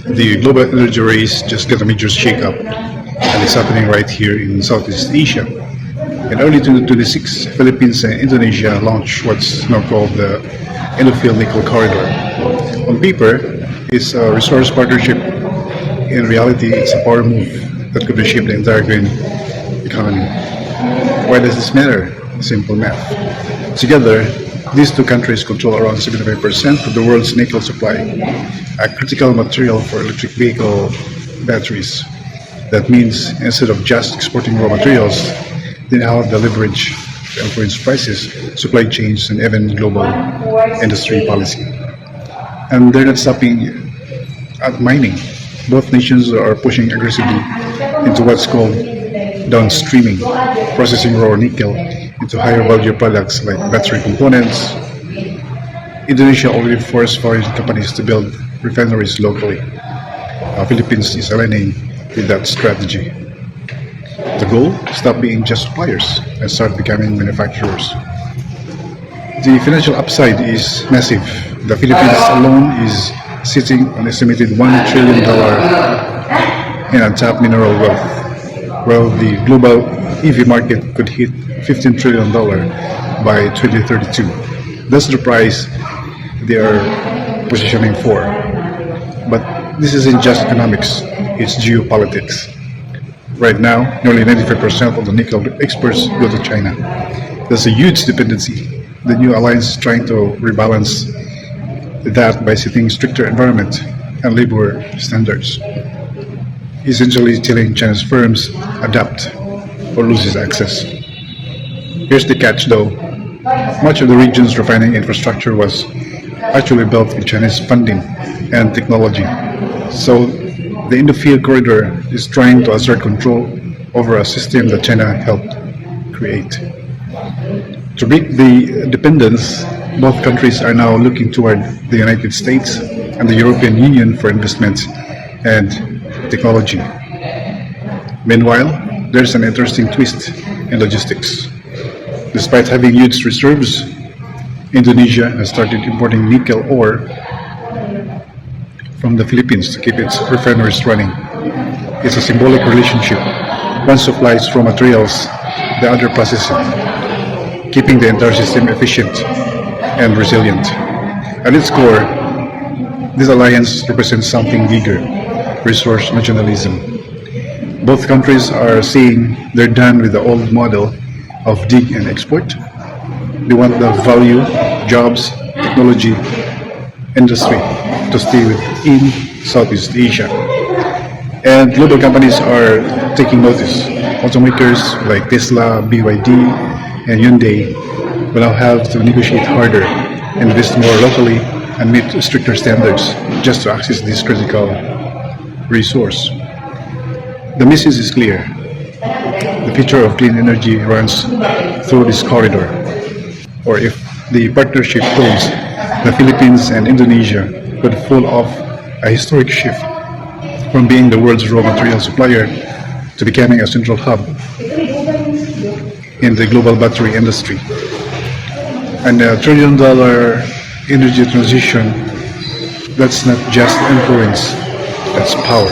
The global energy race just got a major shake-up, and it's happening right here in Southeast Asia. In early 2026, Philippines and Indonesia launched what's now called the IndoPhil Nickel Corridor. On paper, it's a resource partnership. In reality, it's a power move that could reshape the entire green economy. Why does this matter? Simple math. Together, these two countries control around 75% of the world's nickel supply, a critical material for electric vehicle batteries. That means instead of just exporting raw materials, they now have the leverage to influence prices, supply chains, and even global industry policy. And they're not stopping at mining. Both nations are pushing aggressively into what's called downstreaming, processing raw nickel into higher value products like battery components. Indonesia already forced foreign companies to build refineries locally. Philippines is aligning with that strategy. The goal? Stop being just suppliers and start becoming manufacturers. The financial upside is massive. The Philippines alone is sitting on an estimated $1 trillion in untapped mineral wealth, while the global EV market could hit $15 trillion by 2032. That's the price they are positioning for. But this isn't just economics, it's geopolitics. Right now, nearly 95% of the nickel exports go to China. There's a huge dependency. The new alliance is trying to rebalance that by setting stricter environment and labor standards, essentially telling China's firms adapt or loses access. Here's the catch though. Much of the region's refining infrastructure was actually built with Chinese funding and technology. So the IndoPhil Corridor is trying to assert control over a system that China helped create. To break the dependence, both countries are now looking toward the United States and the European Union for investment and technology. Meanwhile, there's an interesting twist in logistics. Despite having huge reserves, Indonesia has started importing nickel ore from the Philippines to keep its refineries running. It's a symbolic relationship. One supplies raw materials, the other processes it, keeping the entire system efficient and resilient. At its core, this alliance represents something bigger: resource nationalism. Both countries are saying they're done with the old model of dig and export. They want the value, jobs, technology, industry to stay within Southeast Asia. And global companies are taking notice. Automakers like Tesla, BYD, and Hyundai will now have to negotiate harder, invest more locally, and meet stricter standards just to access this critical resource. The message is clear. The future of clean energy runs through this corridor. Or if the partnership holds, the Philippines and Indonesia could pull off a historic shift from being the world's raw material supplier to becoming a central hub in the global battery industry. And $1 trillion energy transition, that's not just influence, that's power.